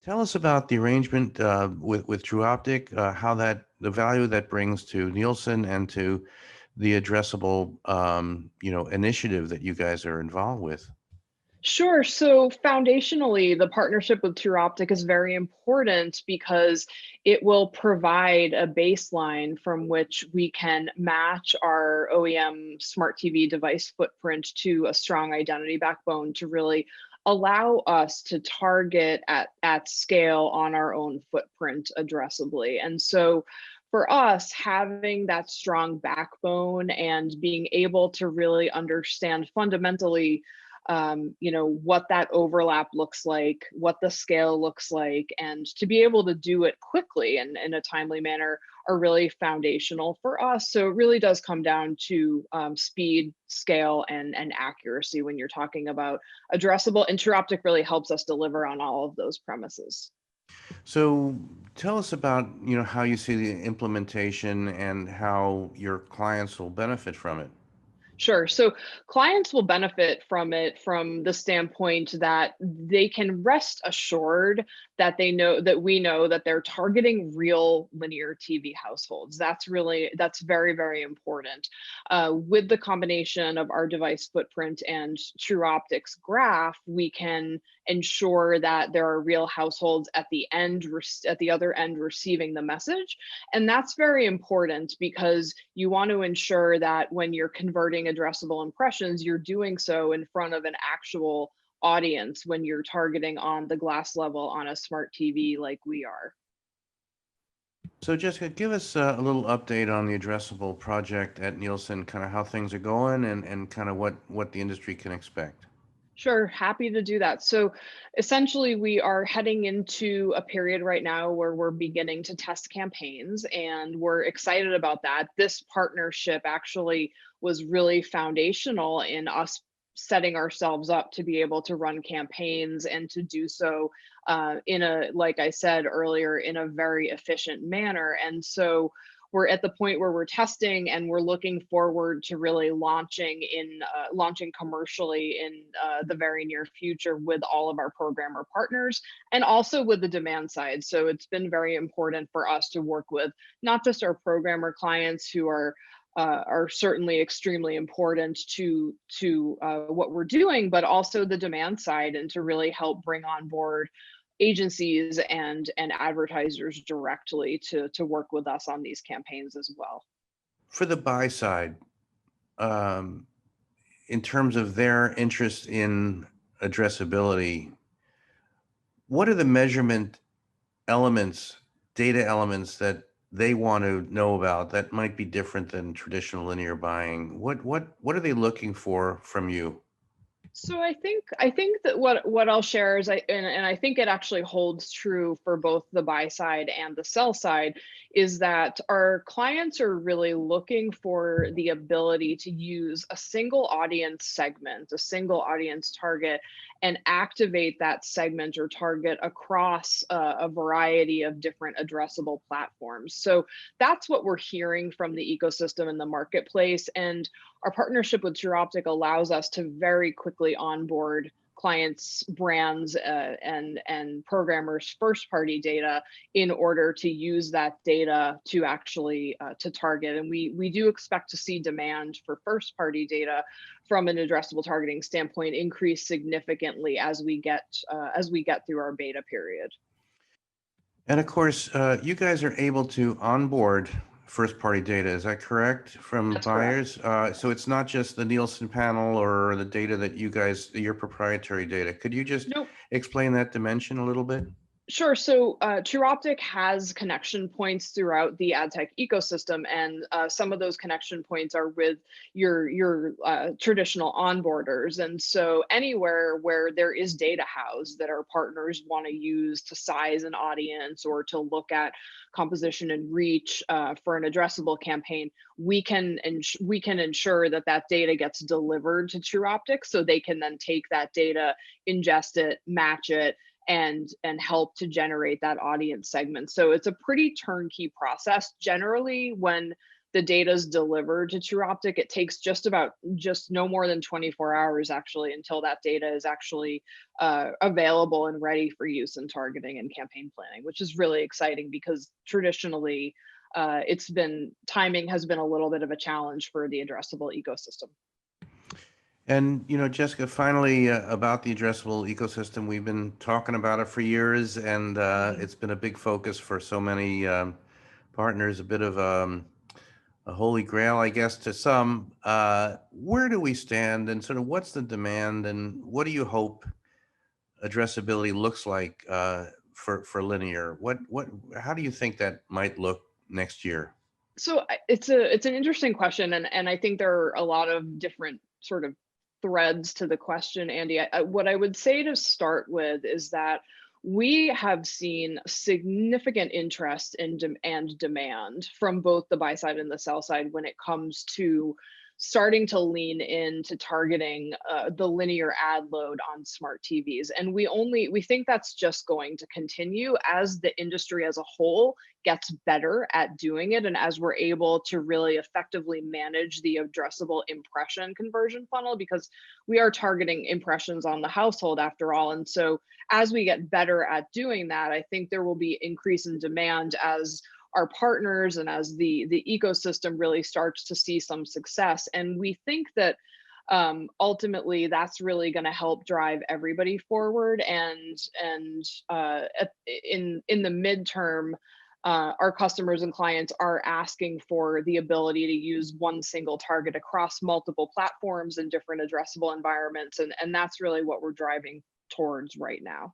Tell us about the arrangement with TrueOptic, how that the value that brings to Nielsen and to the addressable, initiative that you guys are involved with. Sure. So foundationally, the partnership with TrueOptic is very important because it will provide a baseline from which we can match our OEM smart TV device footprint to a strong identity backbone to really allow us to target at scale on our own footprint addressably. And so for us, having that strong backbone and being able to really understand fundamentally what that overlap looks like, what the scale looks like, and to be able to do it quickly and in a timely manner are really foundational for us. So it really does come down to speed, scale, and accuracy when you're talking about addressable. Interoptic really helps us deliver on all of those premises. So tell us about, how you see the implementation and how your clients will benefit from it. Sure. So clients will benefit from it from the standpoint that they can rest assured that we know that they're targeting real linear TV households. That's very, very important. With the combination of our device footprint and True Optics graph, we can ensure that there are real households at at the other end receiving the message. And that's very important because you want to ensure that when you're converting addressable impressions, you're doing so in front of an actual audience when you're targeting on the glass level on a smart TV like we are. So Jessica, give us a little update on the addressable project at Nielsen, kind of how things are going and kind of what the industry can expect. Sure, happy to do that. So essentially, we are heading into a period right now where we're beginning to test campaigns, and we're excited about that. This partnership actually was really foundational in us setting ourselves up to be able to run campaigns and to do so like I said earlier, in a very efficient manner. And so we're at the point where we're testing and we're looking forward to really launching commercially in the very near future with all of our programmer partners and also with the demand side. So it's been very important for us to work with not just our programmer clients who are certainly extremely important to what we're doing, but also the demand side, and to really help bring on board agencies and advertisers directly to work with us on these campaigns as well. For the buy side, um, in terms of their interest in addressability, what are the measurement elements, data elements that they want to know about that might be different than traditional linear buying? What are they looking for from you? So I think that what I'll share is and I think it actually holds true for both the buy side and the sell side is that our clients are really looking for the ability to use a single audience segment, a single audience target, and activate that segment or target across a variety of different addressable platforms. So that's what we're hearing from the ecosystem and the marketplace. And our partnership with TrueOptic allows us to very quickly onboard clients, brands, and programmers' first-party data in order to use that data to actually to target. And we do expect to see demand for first-party data from an addressable targeting standpoint increase significantly as we get through our beta period. And of course, you guys are able to onboard first-party data. Is that correct from That's correct. buyers? So it's not just the Nielsen panel or the data that your proprietary data. Could you just Nope. explain that dimension a little bit? Sure. So TrueOptic has connection points throughout the ad tech ecosystem, and some of those connection points are with your traditional onboarders. And so anywhere where there is data housed that our partners want to use to size an audience or to look at composition and reach for an addressable campaign, we can ensure that that data gets delivered to TrueOptic, so they can then take that data, ingest it, match it, and help to generate that audience segment. So it's a pretty turnkey process. Generally, when the data is delivered to TrueOptic, it takes just no more than 24 hours actually until that data is actually available and ready for use in targeting and campaign planning, which is really exciting because traditionally timing has been a little bit of a challenge for the addressable ecosystem. And, Jessica, finally, about the addressable ecosystem, we've been talking about it for years, and it's been a big focus for so many partners, a bit of a holy grail, I guess, to some. Where do we stand, and sort of what's the demand, and what do you hope addressability looks like for linear? How do you think that might look next year? So it's an interesting question, and I think there are a lot of different sort of threads to the question, Andy. What I would say to start with is that we have seen significant interest in and demand from both the buy side and the sell side when it comes to starting to lean into targeting the linear ad load on smart TVs. And we think that's just going to continue as the industry as a whole gets better at doing it, and as we're able to really effectively manage the addressable impression conversion funnel, because we are targeting impressions on the household after all. And so as we get better at doing that, I think there will be increase in demand as our partners and as the ecosystem really starts to see some success. And we think that ultimately that's really going to help drive everybody forward. And in the midterm, our customers and clients are asking for the ability to use one single target across multiple platforms and different addressable environments, and that's really what we're driving towards right now.